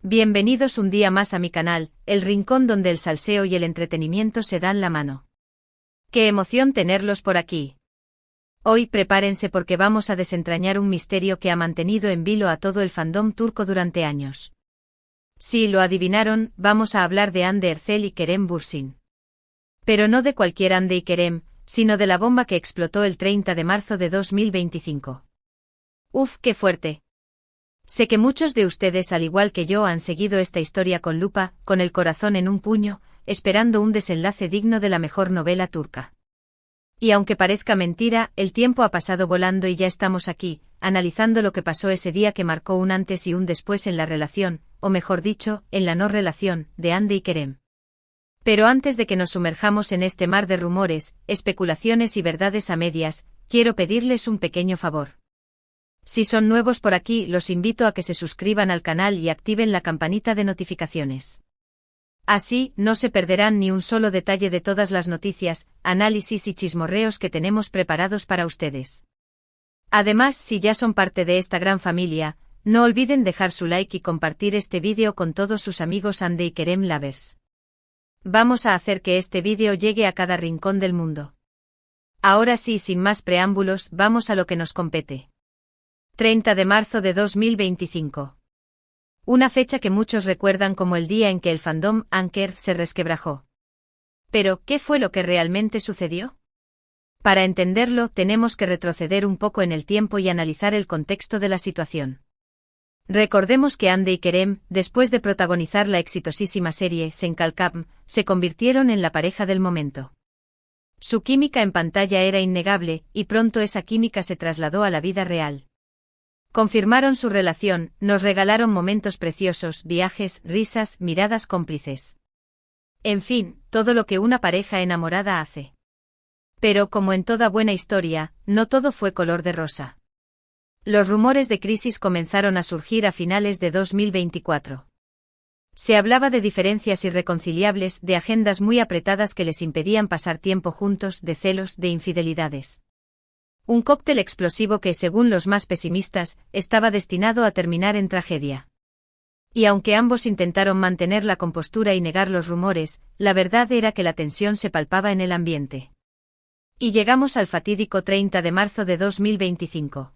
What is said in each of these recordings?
Bienvenidos un día más a mi canal, el rincón donde el salseo y el entretenimiento se dan la mano. ¡Qué emoción tenerlos por aquí! Hoy prepárense porque vamos a desentrañar un misterio que ha mantenido en vilo a todo el fandom turco durante años. Si lo adivinaron, vamos a hablar de Hande Erçel y Kerem Bürsin. Pero no de cualquier Hande y Kerem, sino de la bomba que explotó el 30 de marzo de 2025. ¡Uf, qué fuerte! Sé que muchos de ustedes, al igual que yo, han seguido esta historia con lupa, con el corazón en un puño, esperando un desenlace digno de la mejor novela turca. Y aunque parezca mentira, el tiempo ha pasado volando y ya estamos aquí, analizando lo que pasó ese día que marcó un antes y un después en la relación, o mejor dicho, en la no relación, de Hande y Kerem. Pero antes de que nos sumerjamos en este mar de rumores, especulaciones y verdades a medias, quiero pedirles un pequeño favor. Si son nuevos por aquí, los invito a que se suscriban al canal y activen la campanita de notificaciones. Así, no se perderán ni un solo detalle de todas las noticias, análisis y chismorreos que tenemos preparados para ustedes. Además, si ya son parte de esta gran familia, no olviden dejar su like y compartir este vídeo con todos sus amigos Hande y Kerem lovers. Vamos a hacer que este vídeo llegue a cada rincón del mundo. Ahora sí, sin más preámbulos, vamos a lo que nos compete. 30 de marzo de 2025. Una fecha que muchos recuerdan como el día en que el fandom Anker se resquebrajó. Pero, ¿qué fue lo que realmente sucedió? Para entenderlo, tenemos que retroceder un poco en el tiempo y analizar el contexto de la situación. Recordemos que Hande y Kerem, después de protagonizar la exitosísima serie Sen Kalkam, se convirtieron en la pareja del momento. Su química en pantalla era innegable, y pronto esa química se trasladó a la vida real. Confirmaron su relación, nos regalaron momentos preciosos, viajes, risas, miradas cómplices. En fin, todo lo que una pareja enamorada hace. Pero como en toda buena historia, no todo fue color de rosa. Los rumores de crisis comenzaron a surgir a finales de 2024. Se hablaba de diferencias irreconciliables, de agendas muy apretadas que les impedían pasar tiempo juntos, de celos, de infidelidades. Un cóctel explosivo que, según los más pesimistas, estaba destinado a terminar en tragedia. Y aunque ambos intentaron mantener la compostura y negar los rumores, la verdad era que la tensión se palpaba en el ambiente. Y llegamos al fatídico 30 de marzo de 2025.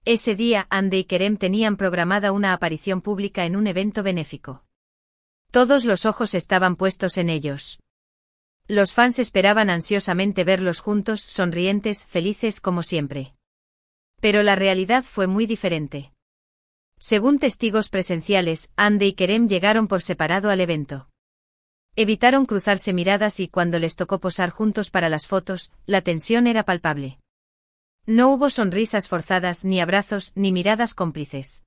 Ese día, Hande y Kerem tenían programada una aparición pública en un evento benéfico. Todos los ojos estaban puestos en ellos. Los fans esperaban ansiosamente verlos juntos, sonrientes, felices como siempre. Pero la realidad fue muy diferente. Según testigos presenciales, Hande y Kerem llegaron por separado al evento. Evitaron cruzarse miradas y cuando les tocó posar juntos para las fotos, la tensión era palpable. No hubo sonrisas forzadas, ni abrazos, ni miradas cómplices.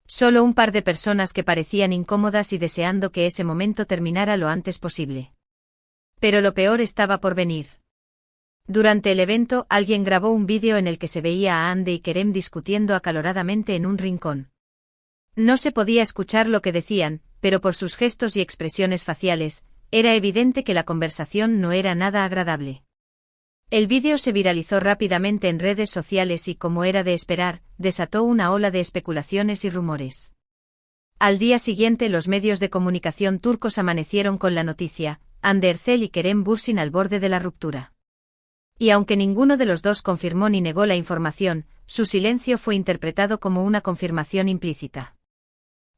Solo un par de personas que parecían incómodas y deseando que ese momento terminara lo antes posible. Pero lo peor estaba por venir. Durante el evento, alguien grabó un vídeo en el que se veía a Hande y Kerem discutiendo acaloradamente en un rincón. No se podía escuchar lo que decían, pero por sus gestos y expresiones faciales, era evidente que la conversación no era nada agradable. El vídeo se viralizó rápidamente en redes sociales y, como era de esperar, desató una ola de especulaciones y rumores. Al día siguiente, los medios de comunicación turcos amanecieron con la noticia: Hande Erçel y Kerem Bürsin al borde de la ruptura. Y aunque ninguno de los dos confirmó ni negó la información, su silencio fue interpretado como una confirmación implícita.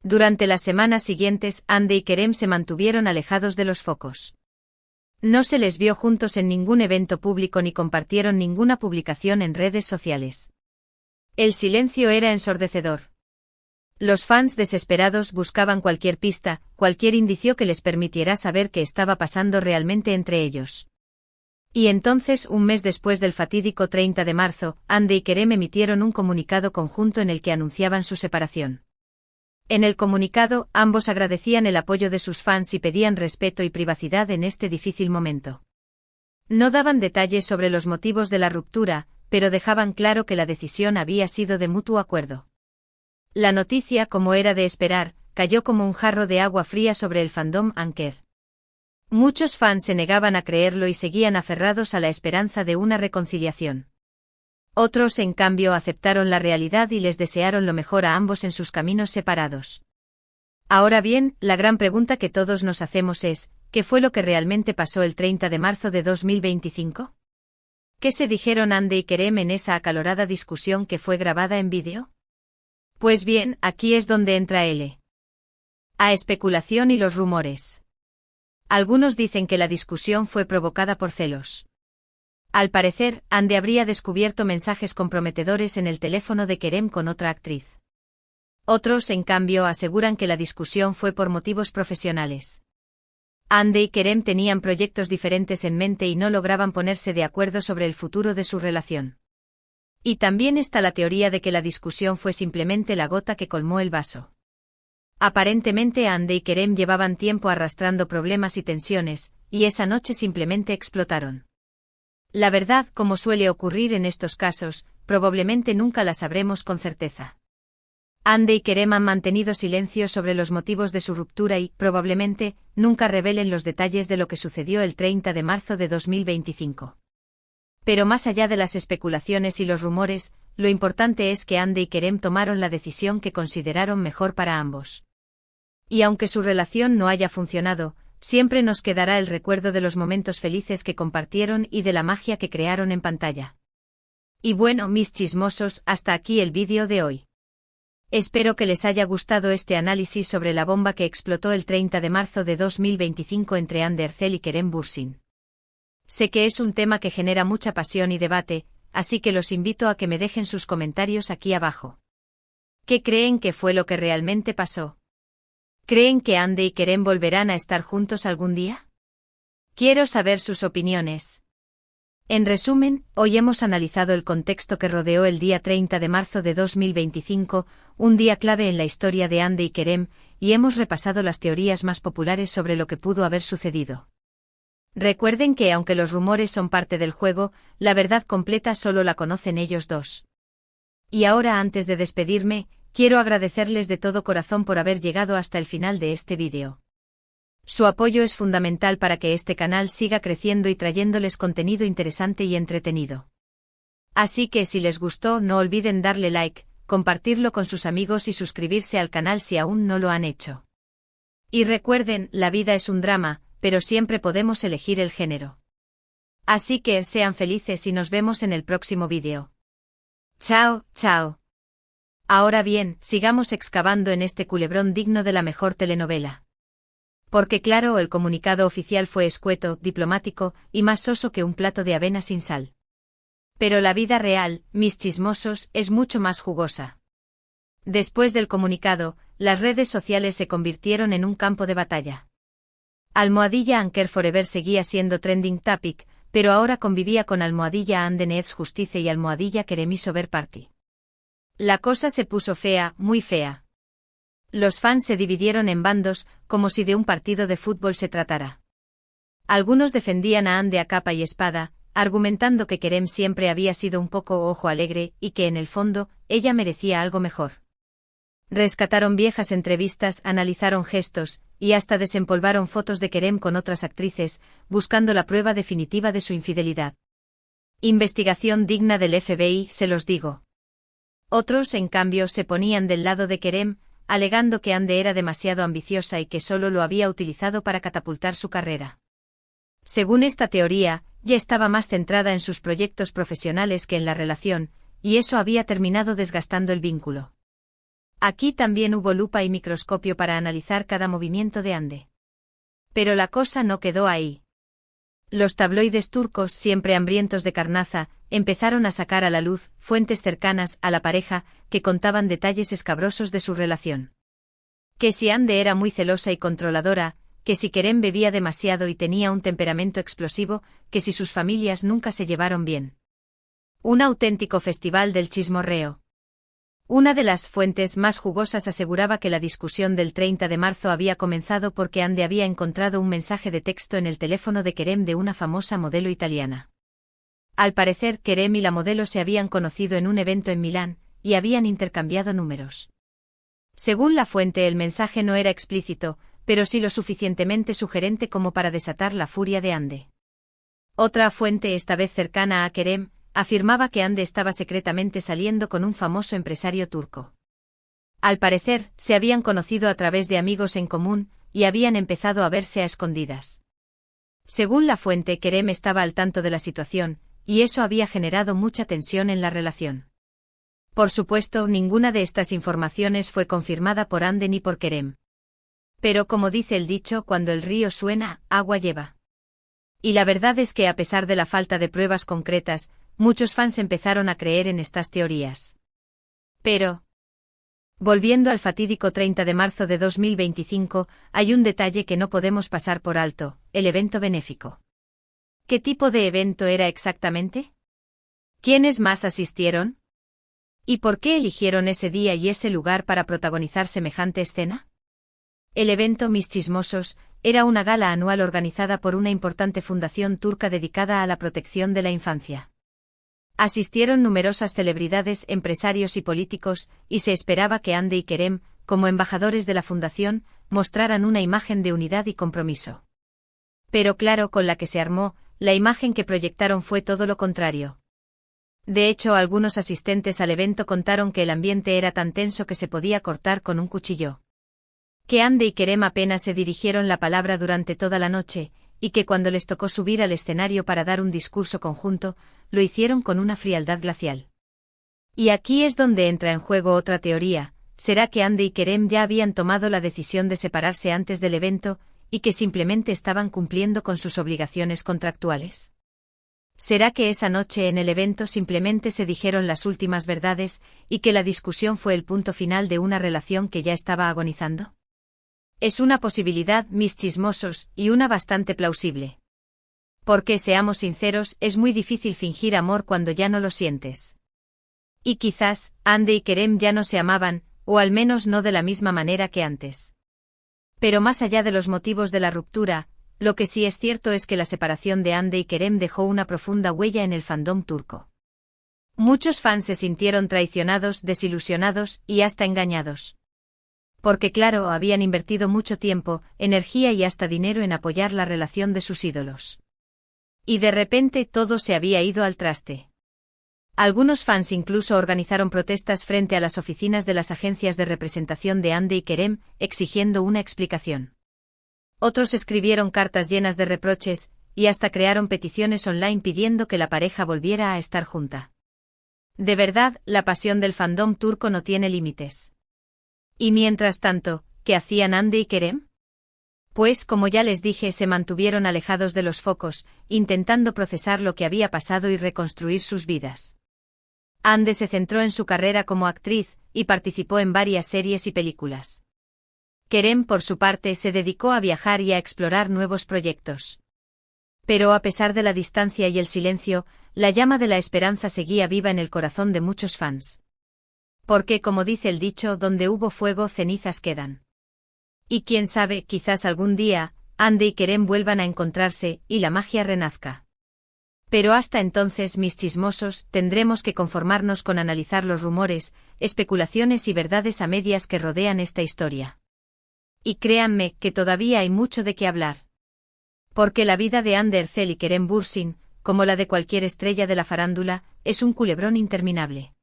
Durante las semanas siguientes, Hande y Kerem se mantuvieron alejados de los focos. No se les vio juntos en ningún evento público ni compartieron ninguna publicación en redes sociales. El silencio era ensordecedor. Los fans desesperados buscaban cualquier pista, cualquier indicio que les permitiera saber qué estaba pasando realmente entre ellos. Y entonces, un mes después del fatídico 30 de marzo, Hande y Kerem emitieron un comunicado conjunto en el que anunciaban su separación. En el comunicado, ambos agradecían el apoyo de sus fans y pedían respeto y privacidad en este difícil momento. No daban detalles sobre los motivos de la ruptura, pero dejaban claro que la decisión había sido de mutuo acuerdo. La noticia, como era de esperar, cayó como un jarro de agua fría sobre el fandom Anker. Muchos fans se negaban a creerlo y seguían aferrados a la esperanza de una reconciliación. Otros, en cambio, aceptaron la realidad y les desearon lo mejor a ambos en sus caminos separados. Ahora bien, la gran pregunta que todos nos hacemos es, ¿qué fue lo que realmente pasó el 30 de marzo de 2025? ¿Qué se dijeron Andy y Kerem en esa acalorada discusión que fue grabada en vídeo? Pues bien, aquí es donde entra a especulación y los rumores. Algunos dicen que la discusión fue provocada por celos. Al parecer, Andy habría descubierto mensajes comprometedores en el teléfono de Kerem con otra actriz. Otros, en cambio, aseguran que la discusión fue por motivos profesionales. Andy y Kerem tenían proyectos diferentes en mente y no lograban ponerse de acuerdo sobre el futuro de su relación. Y también está la teoría de que la discusión fue simplemente la gota que colmó el vaso. Aparentemente Andy y Kerem llevaban tiempo arrastrando problemas y tensiones, y esa noche simplemente explotaron. La verdad, como suele ocurrir en estos casos, probablemente nunca la sabremos con certeza. Andy y Kerem han mantenido silencio sobre los motivos de su ruptura y, probablemente, nunca revelen los detalles de lo que sucedió el 30 de marzo de 2025. Pero más allá de las especulaciones y los rumores, lo importante es que Andy y Kerem tomaron la decisión que consideraron mejor para ambos. Y aunque su relación no haya funcionado, siempre nos quedará el recuerdo de los momentos felices que compartieron y de la magia que crearon en pantalla. Y bueno, mis chismosos, hasta aquí el vídeo de hoy. Espero que les haya gustado este análisis sobre la bomba que explotó el 30 de marzo de 2025 entre Andy Ercel y Kerem Bürsin. Sé que es un tema que genera mucha pasión y debate, así que los invito a que me dejen sus comentarios aquí abajo. ¿Qué creen que fue lo que realmente pasó? ¿Creen que Andy y Kerem volverán a estar juntos algún día? Quiero saber sus opiniones. En resumen, hoy hemos analizado el contexto que rodeó el día 30 de marzo de 2025, un día clave en la historia de Andy y Kerem, y hemos repasado las teorías más populares sobre lo que pudo haber sucedido. Recuerden que aunque los rumores son parte del juego, la verdad completa solo la conocen ellos dos. Y ahora, antes de despedirme, quiero agradecerles de todo corazón por haber llegado hasta el final de este vídeo. Su apoyo es fundamental para que este canal siga creciendo y trayéndoles contenido interesante y entretenido. Así que si les gustó, no olviden darle like, compartirlo con sus amigos y suscribirse al canal si aún no lo han hecho. Y recuerden, la vida es un drama, pero siempre podemos elegir el género. Así que sean felices y nos vemos en el próximo vídeo. Chao, chao. Ahora bien, sigamos excavando en este culebrón digno de la mejor telenovela. Porque claro, el comunicado oficial fue escueto, diplomático, y más soso que un plato de avena sin sal. Pero la vida real, mis chismosos, es mucho más jugosa. Después del comunicado, las redes sociales se convirtieron en un campo de batalla. Almohadilla Anker Forever seguía siendo trending topic, pero ahora convivía con almohadilla Ande Needs Justice y almohadilla Kerem Isover Party. La cosa se puso fea, muy fea. Los fans se dividieron en bandos, como si de un partido de fútbol se tratara. Algunos defendían a Ande a capa y espada, argumentando que Kerem siempre había sido un poco ojo alegre y que en el fondo, ella merecía algo mejor. Rescataron viejas entrevistas, analizaron gestos, y hasta desempolvaron fotos de Kerem con otras actrices, buscando la prueba definitiva de su infidelidad. Investigación digna del FBI, se los digo. Otros, en cambio, se ponían del lado de Kerem, alegando que Ande era demasiado ambiciosa y que solo lo había utilizado para catapultar su carrera. Según esta teoría, ya estaba más centrada en sus proyectos profesionales que en la relación, y eso había terminado desgastando el vínculo. Aquí también hubo lupa y microscopio para analizar cada movimiento de Ande. Pero la cosa no quedó ahí. Los tabloides turcos, siempre hambrientos de carnaza, empezaron a sacar a la luz fuentes cercanas a la pareja que contaban detalles escabrosos de su relación. Que si Ande era muy celosa y controladora, que si Kerem bebía demasiado y tenía un temperamento explosivo, que si sus familias nunca se llevaron bien. Un auténtico festival del chismorreo. Una de las fuentes más jugosas aseguraba que la discusión del 30 de marzo había comenzado porque Ande había encontrado un mensaje de texto en el teléfono de Kerem de una famosa modelo italiana. Al parecer, Kerem y la modelo se habían conocido en un evento en Milán, y habían intercambiado números. Según la fuente, el mensaje no era explícito, pero sí lo suficientemente sugerente como para desatar la furia de Ande. Otra fuente, esta vez cercana a Kerem, afirmaba que Ande estaba secretamente saliendo con un famoso empresario turco. Al parecer, se habían conocido a través de amigos en común, y habían empezado a verse a escondidas. Según la fuente, Kerem estaba al tanto de la situación, y eso había generado mucha tensión en la relación. Por supuesto, ninguna de estas informaciones fue confirmada por Ande ni por Kerem. Pero como dice el dicho, cuando el río suena, agua lleva. Y la verdad es que a pesar de la falta de pruebas concretas, muchos fans empezaron a creer en estas teorías. Pero, volviendo al fatídico 30 de marzo de 2025, hay un detalle que no podemos pasar por alto: el evento benéfico. ¿Qué tipo de evento era exactamente? ¿Quiénes más asistieron? ¿Y por qué eligieron ese día y ese lugar para protagonizar semejante escena? El evento Mis Chismosos era una gala anual organizada por una importante fundación turca dedicada a la protección de la infancia. Asistieron numerosas celebridades, empresarios y políticos, y se esperaba que Hande y Kerem, como embajadores de la fundación, mostraran una imagen de unidad y compromiso. Pero claro, con la que se armó, la imagen que proyectaron fue todo lo contrario. De hecho, algunos asistentes al evento contaron que el ambiente era tan tenso que se podía cortar con un cuchillo. Que Hande y Kerem apenas se dirigieron la palabra durante toda la noche, y que cuando les tocó subir al escenario para dar un discurso conjunto, lo hicieron con una frialdad glacial. Y aquí es donde entra en juego otra teoría: ¿será que Hande y Kerem ya habían tomado la decisión de separarse antes del evento, y que simplemente estaban cumpliendo con sus obligaciones contractuales? ¿Será que esa noche en el evento simplemente se dijeron las últimas verdades, y que la discusión fue el punto final de una relación que ya estaba agonizando? Es una posibilidad, mis chismosos, y una bastante plausible. Porque, seamos sinceros, es muy difícil fingir amor cuando ya no lo sientes. Y quizás, Hande y Kerem ya no se amaban, o al menos no de la misma manera que antes. Pero más allá de los motivos de la ruptura, lo que sí es cierto es que la separación de Hande y Kerem dejó una profunda huella en el fandom turco. Muchos fans se sintieron traicionados, desilusionados y hasta engañados. Porque claro, habían invertido mucho tiempo, energía y hasta dinero en apoyar la relación de sus ídolos. Y de repente todo se había ido al traste. Algunos fans incluso organizaron protestas frente a las oficinas de las agencias de representación de Hande y Kerem, exigiendo una explicación. Otros escribieron cartas llenas de reproches, y hasta crearon peticiones online pidiendo que la pareja volviera a estar junta. De verdad, la pasión del fandom turco no tiene límites. Y mientras tanto, ¿qué hacían Hande y Kerem? Pues, como ya les dije, se mantuvieron alejados de los focos, intentando procesar lo que había pasado y reconstruir sus vidas. Hande se centró en su carrera como actriz, y participó en varias series y películas. Kerem, por su parte, se dedicó a viajar y a explorar nuevos proyectos. Pero a pesar de la distancia y el silencio, la llama de la esperanza seguía viva en el corazón de muchos fans. Porque, como dice el dicho, donde hubo fuego, cenizas quedan. Y quién sabe, quizás algún día, Hande y Kerem vuelvan a encontrarse, y la magia renazca. Pero hasta entonces, mis chismosos, tendremos que conformarnos con analizar los rumores, especulaciones y verdades a medias que rodean esta historia. Y créanme, que todavía hay mucho de qué hablar. Porque la vida de Hande Erçel y Kerem Bürsin, como la de cualquier estrella de la farándula, es un culebrón interminable.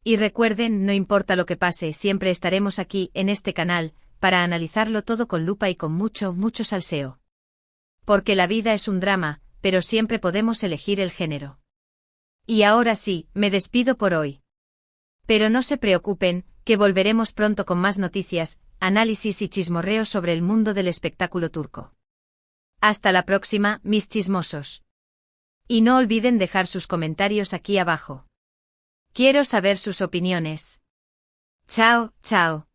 Y recuerden, no importa lo que pase, siempre estaremos aquí, en este canal, para analizarlo todo con lupa y con mucho, mucho salseo. Porque la vida es un drama, pero siempre podemos elegir el género. Y ahora sí, me despido por hoy. Pero no se preocupen, que volveremos pronto con más noticias, análisis y chismorreos sobre el mundo del espectáculo turco. Hasta la próxima, mis chismosos. Y no olviden dejar sus comentarios aquí abajo. Quiero saber sus opiniones. Chao, chao.